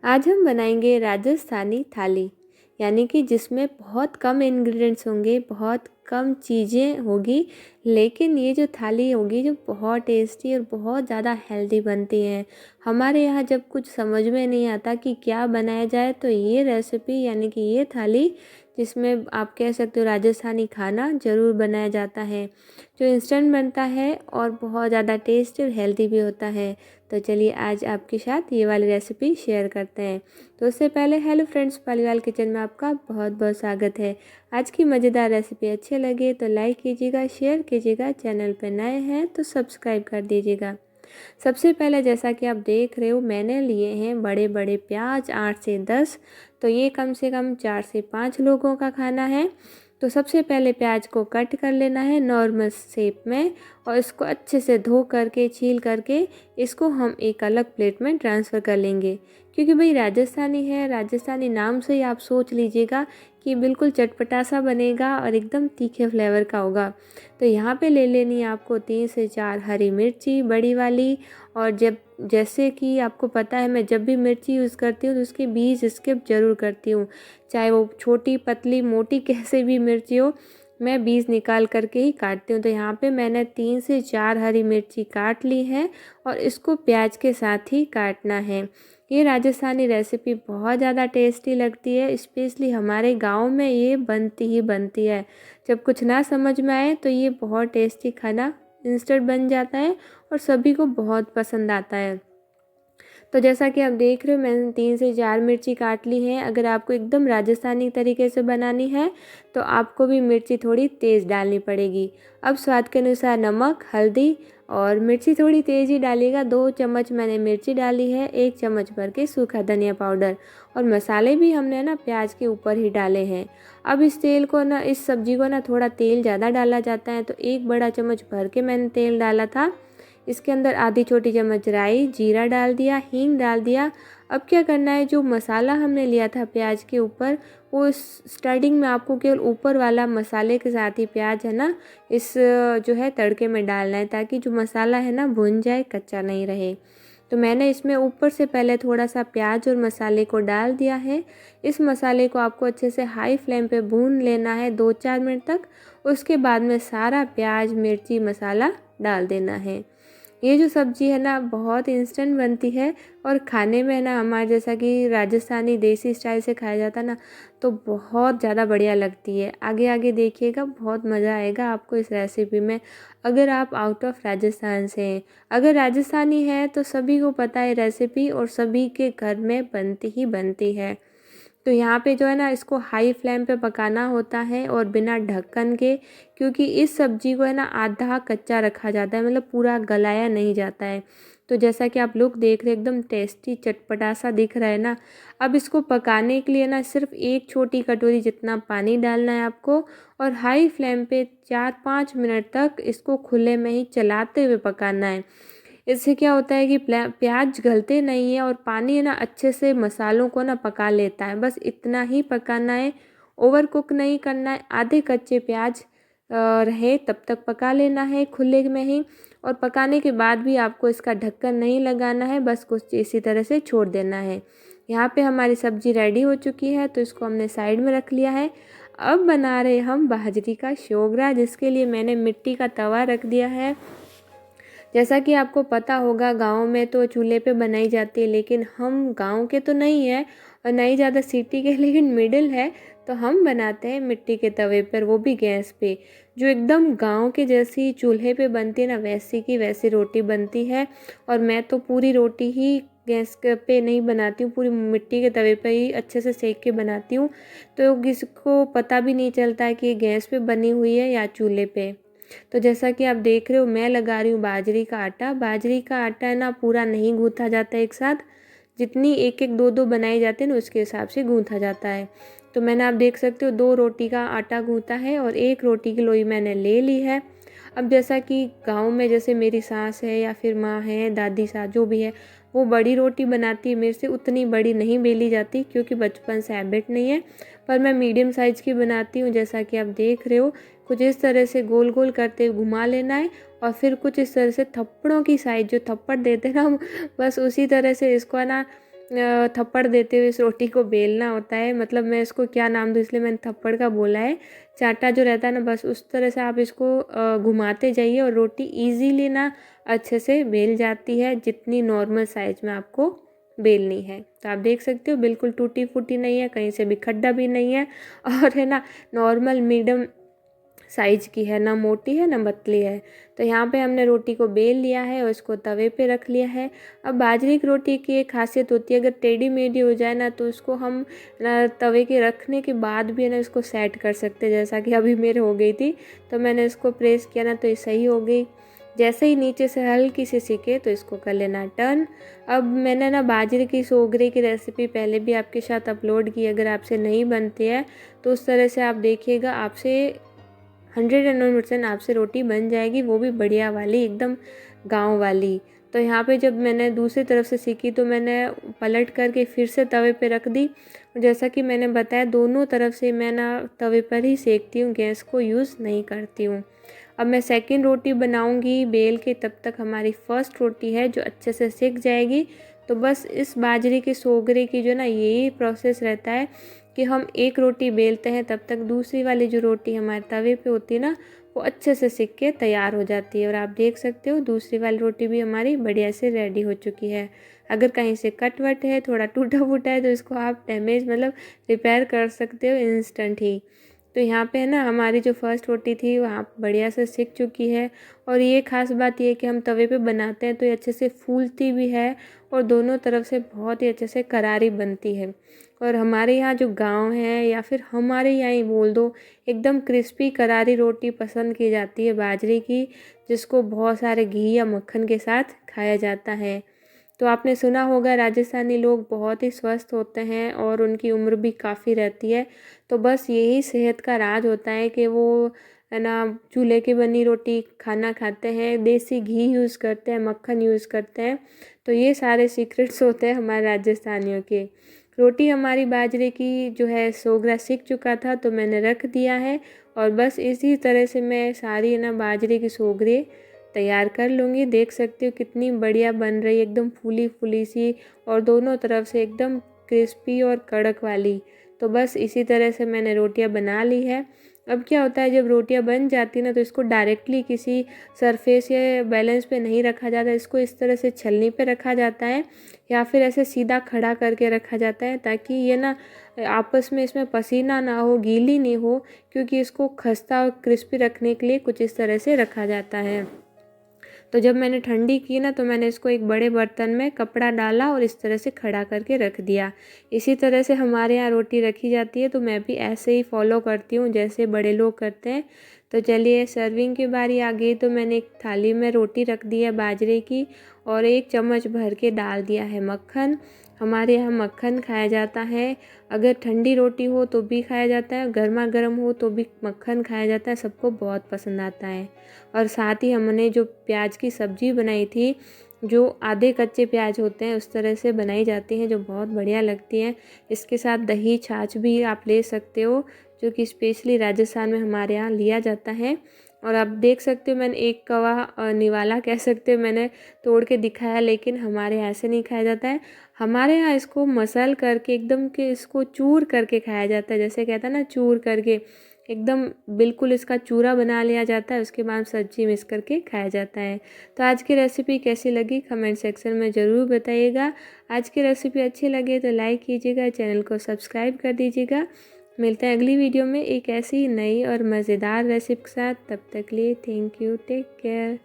आज हम बनाएंगे राजस्थानी थाली, यानी कि जिसमें बहुत कम इंग्रेडिएंट्स होंगे, बहुत कम चीज़ें होगी, लेकिन ये जो थाली होगी जो बहुत टेस्टी और बहुत ज़्यादा हेल्दी बनती है। हमारे यहाँ जब कुछ समझ में नहीं आता कि क्या बनाया जाए, तो ये रेसिपी यानी कि ये थाली, जिसमें आप कह सकते हो राजस्थानी खाना, ज़रूर बनाया जाता है, जो इंस्टेंट बनता है और बहुत ज़्यादा टेस्टी और हेल्दी भी होता है। तो चलिए आज आपके साथ ये वाली रेसिपी शेयर करते हैं। तो उससे पहले हेलो फ्रेंड्स, पालीवाल किचन में आपका बहुत बहुत स्वागत है। आज की मज़ेदार रेसिपी अच्छी लगे तो लाइक कीजिएगा, शेयर कीजिएगा, चैनल पर नए हैं तो सब्सक्राइब कर दीजिएगा। सबसे पहले जैसा कि आप देख रहे हो, मैंने लिए हैं बड़े बड़े प्याज 8 से 10। तो ये कम से कम 4 से 5 लोगों का खाना है। तो सबसे पहले प्याज को कट कर लेना है नॉर्मल शेप में, और इसको अच्छे से धो करके छील करके इसको हम एक अलग प्लेट में ट्रांसफ़र कर लेंगे। क्योंकि भाई राजस्थानी है, राजस्थानी नाम से ही आप सोच लीजिएगा कि बिल्कुल चटपटा सा बनेगा और एकदम तीखे फ्लेवर का होगा। तो यहाँ पे ले लेनी है आपको 3 से 4 हरी मिर्ची बड़ी वाली। और जब जैसे कि आपको पता है, मैं जब भी मिर्ची यूज़ करती हूँ तो उसके बीज स्किप ज़रूर करती हूँ, चाहे वो छोटी पतली मोटी कैसे भी मिर्ची हो, मैं बीज निकाल करके ही काटती हूँ। तो यहाँ पे मैंने 3 से 4 हरी मिर्ची काट ली है और इसको प्याज के साथ ही काटना है। ये राजस्थानी रेसिपी बहुत ज़्यादा टेस्टी लगती है, स्पेशली हमारे गांव में ये बनती ही बनती है। जब कुछ ना समझ में आए तो ये बहुत टेस्टी खाना इंस्टेंट बन जाता है और सभी को बहुत पसंद आता है। तो जैसा कि आप देख रहे हो, मैंने 3 से 4 मिर्ची काट ली है। अगर आपको एकदम राजस्थानी तरीके से बनानी है तो आपको भी मिर्ची थोड़ी तेज़ डालनी पड़ेगी। अब स्वाद के अनुसार नमक, हल्दी, और मिर्ची थोड़ी तेज़ ही डालिएगा। 2 चम्मच मैंने मिर्ची डाली है, 1 चम्मच भर के सूखा धनिया पाउडर, और मसाले भी हमने ना प्याज के ऊपर ही डाले हैं। अब इस तेल को ना, इस सब्ज़ी को ना थोड़ा तेल ज़्यादा डाला जाता है, तो 1 बड़ा चम्मच भर के मैंने तेल डाला था। इसके अंदर आधी छोटी चम्मच राई जीरा डाल दिया, हींग डाल दिया। अब क्या करना है, जो मसाला हमने लिया था प्याज के ऊपर, वो स्टार्टिंग में आपको केवल ऊपर वाला मसाले के साथ ही प्याज है ना, इस जो है तड़के में डालना है, ताकि जो मसाला है ना भुन जाए, कच्चा नहीं रहे। तो मैंने इसमें ऊपर से पहले थोड़ा सा प्याज और मसाले को डाल दिया है। इस मसाले को आपको अच्छे से हाई फ्लेम पे भून लेना है 2-4 मिनट तक। उसके बाद में सारा प्याज, मिर्ची, मसाला डाल देना है। ये जो सब्ज़ी है ना बहुत इंस्टेंट बनती है, और खाने में ना हमारे जैसा कि राजस्थानी देसी स्टाइल से खाया जाता है ना, तो बहुत ज़्यादा बढ़िया लगती है। आगे आगे देखिएगा, बहुत मज़ा आएगा आपको इस रेसिपी में। अगर आप आउट ऑफ राजस्थान से हैं, अगर राजस्थानी है तो सभी को पता है रेसिपी, और सभी के घर में बनती ही बनती है। तो यहाँ पे जो है ना, इसको हाई फ्लेम पे पकाना होता है और बिना ढक्कन के, क्योंकि इस सब्ज़ी को है ना आधा कच्चा रखा जाता है, मतलब पूरा गलाया नहीं जाता है। तो जैसा कि आप लोग देख रहे हैं, एकदम टेस्टी चटपटा सा दिख रहा है ना। अब इसको पकाने के लिए ना सिर्फ 1 छोटी कटोरी जितना पानी डालना है आपको, और हाई फ्लेम पे 4-5 मिनट तक इसको खुले में ही चलाते हुए पकाना है। इससे क्या होता है कि प्याज गलते नहीं है, और पानी है ना अच्छे से मसालों को ना पका लेता है। बस इतना ही पकाना है, ओवर कुक नहीं करना है। आधे कच्चे प्याज रहे तब तक पका लेना है खुले में ही। और पकाने के बाद भी आपको इसका ढक्कन नहीं लगाना है, बस कुछ इसी तरह से छोड़ देना है। यहाँ पे हमारी सब्जी रेडी हो चुकी है, तो इसको हमने साइड में रख लिया है। अब बना रहे हम बाजरी का शोगरा, जिसके लिए मैंने मिट्टी का तवा रख दिया है। जैसा कि आपको पता होगा, गांव में तो चूल्हे पे बनाई जाती है, लेकिन हम गांव के तो नहीं है और ना ही ज़्यादा सिटी के, लेकिन मिडिल है, तो हम बनाते हैं मिट्टी के तवे पर, वो भी गैस पे। जो एकदम गांव के जैसी चूल्हे पे बनती है ना, वैसी की वैसी रोटी बनती है। और मैं तो पूरी रोटी ही गैस पे नहीं बनाती हूँ, पूरी मिट्टी के तवे पे ही अच्छे से सेक के बनाती हूँ। तो किसी को पता भी नहीं चलता है कि ये गैस पे बनी हुई है या चूल्हे पे। तो जैसा कि आप देख रहे हो, मैं लगा रही हूँ बाजरी का आटा। बाजरी का आटा है ना पूरा नहीं गूँथा जाता एक साथ, जितनी एक एक दो दो बनाई जाती है ना उसके हिसाब से गूँथा जाता है। तो मैंने, आप देख सकते हो, 2 रोटी का आटा गूँथा है और 1 रोटी की लोई मैंने ले ली है। अब जैसा कि गांव में जैसे मेरी सास है या फिर माँ है, दादी सास जो भी है, वो बड़ी रोटी बनाती है, मेरे से उतनी बड़ी नहीं बेली जाती, क्योंकि बचपन से हैबिट नहीं है। पर मैं मीडियम साइज़ की बनाती हूँ। जैसा कि आप देख रहे हो, कुछ इस तरह से गोल गोल करते हुए घुमा लेना है, और फिर कुछ इस तरह से थप्पड़ों की साइज, जो थप्पड़ देते हैं ना हम, बस उसी तरह से इसको है ना थप्पड़ देते हुए इस रोटी को बेलना होता है। मतलब मैं इसको क्या नाम दूँ, इसलिए मैंने थप्पड़ का बोला है। चाटा जो रहता है ना, बस उस तरह से आप इसको घुमाते जाइए और रोटी ईज़िली ना अच्छे से बेल जाती है, जितनी नॉर्मल साइज़ में आपको बेलनी है। तो आप देख सकते हो बिल्कुल टूटी फूटी नहीं है, कहीं से भी खड्डा भी नहीं है, और है ना नॉर्मल मीडियम साइज की है, ना मोटी है ना पतली है। तो यहाँ पे हमने रोटी को बेल लिया है और इसको तवे पे रख लिया है। अब बाजरे की रोटी की एक खासियत होती है, अगर टेढ़ी मेढ़ी हो जाए ना तो उसको हम ना तवे के रखने के बाद भी है ना इसको सेट कर सकते हैं। जैसा कि अभी मेरे हो गई थी, तो मैंने इसको प्रेस किया ना तो ये सही हो गई। जैसे ही नीचे से हल्की सी सिके तो इसको कर लेना टर्न। अब मैंने ना बाजरे की सोगरे की रेसिपी पहले भी आपके साथ अपलोड की, अगर आपसे नहीं बनती है तो उस तरह से आप देखिएगा, आपसे 101% आपसे रोटी बन जाएगी, वो भी बढ़िया वाली, एकदम गाँव वाली। तो यहाँ पे जब मैंने दूसरी तरफ से सीखी तो मैंने पलट करके फिर से तवे पे रख दी। जैसा कि मैंने बताया, दोनों तरफ से मैं ना तवे पर ही सेकती हूँ, गैस को यूज़ नहीं करती हूँ। अब मैं सेकंड रोटी बनाऊँगी बेल के, तब तक हमारी फर्स्ट रोटी है जो अच्छे से सिक जाएगी। तो बस इस बाजरे के सोगरे की जो ना यही प्रोसेस रहता है कि हम एक रोटी बेलते हैं, तब तक दूसरी वाली जो रोटी हमारे तवे पे होती है ना, वो अच्छे से सिक के तैयार हो जाती है। और आप देख सकते हो दूसरी वाली रोटी भी हमारी बढ़िया से रेडी हो चुकी है। अगर कहीं से कट वट है, थोड़ा टूटा फूटा है, तो इसको आप डैमेज मतलब रिपेयर कर सकते हो इंस्टेंट ही। तो यहाँ पे है ना हमारी जो फर्स्ट रोटी थी वहाँ बढ़िया से सिक चुकी है। और ये ख़ास बात ये है कि हम तवे पे बनाते हैं तो ये अच्छे से फूलती भी है और दोनों तरफ से बहुत ही अच्छे से करारी बनती है। और हमारे यहाँ जो गांव है या फिर हमारे यहाँ ही बोल दो, एकदम क्रिस्पी करारी रोटी पसंद की जाती है बाजरे की, जिसको बहुत सारे घी या मक्खन के साथ खाया जाता है। तो आपने सुना होगा राजस्थानी लोग बहुत ही स्वस्थ होते हैं और उनकी उम्र भी काफ़ी रहती है। तो बस यही सेहत का राज होता है कि वो है ना चूल्हे की बनी रोटी खाना खाते हैं, देसी घी यूज़ करते हैं, मक्खन यूज़ करते हैं। तो ये सारे सीक्रेट्स होते हैं हमारे राजस्थानियों के। रोटी हमारी बाजरे की जो है सोगरा सीख चुका था, तो मैंने रख दिया है। और बस इसी तरह से मैं सारी ना बाजरे की सोगरे तैयार कर लूँगी। देख सकते हो कितनी बढ़िया बन रही है, एकदम फूली फूली सी और दोनों तरफ से एकदम क्रिस्पी और कड़क वाली। तो बस इसी तरह से मैंने रोटियां बना ली है। अब क्या होता है, जब रोटियां बन जाती ना तो इसको डायरेक्टली किसी सरफेस या बैलेंस पे नहीं रखा जाता, इसको इस तरह से छलनी पे रखा जाता है या फिर ऐसे सीधा खड़ा करके रखा जाता है, ताकि ये ना आपस में इसमें पसीना ना हो, गीली नहीं हो, क्योंकि इसको खस्ता और क्रिस्पी रखने के लिए कुछ इस तरह से रखा जाता है। तो जब मैंने ठंडी की ना तो मैंने इसको एक बड़े बर्तन में कपड़ा डाला और इस तरह से खड़ा करके रख दिया। इसी तरह से हमारे यहाँ रोटी रखी जाती है, तो मैं भी ऐसे ही फॉलो करती हूँ जैसे बड़े लोग करते हैं। तो चलिए सर्विंग की बारी आ गई, तो मैंने एक थाली में रोटी रख दी है बाजरे की और 1 चम्मच भर के डाल दिया है मक्खन। हमारे यहाँ मक्खन खाया जाता है, अगर ठंडी रोटी हो तो भी खाया जाता है, गर्मा गर्म हो तो भी मक्खन खाया जाता है, सबको बहुत पसंद आता है। और साथ ही हमने जो प्याज की सब्ज़ी बनाई थी, जो आधे कच्चे प्याज होते हैं उस तरह से बनाई जाती हैं, जो बहुत बढ़िया लगती हैं। इसके साथ दही छाछ भी आप ले सकते हो, जो कि स्पेशली राजस्थान में हमारे यहाँ लिया जाता है। और आप देख सकते हो मैंने एक कवा निवाला कह सकते हो मैंने तोड़ के दिखाया, लेकिन हमारे यहाँ ऐसे नहीं खाया जाता है। हमारे यहाँ इसको मसल करके एकदम के इसको चूर करके खाया जाता है, जैसे कहता है ना चूर करके, एकदम बिल्कुल इसका चूरा बना लिया जाता है, उसके बाद सब्जी मिक्स करके खाया जाता है। तो आज की रेसिपी कैसी लगी कमेंट सेक्शन में ज़रूर बताइएगा। आज की रेसिपी अच्छी लगे तो लाइक कीजिएगा, चैनल को सब्सक्राइब कर दीजिएगा। मिलते हैं अगली वीडियो में एक ऐसी नई और मज़ेदार रेसिपी के साथ। तब तक लिए थैंक यू, टेक केयर।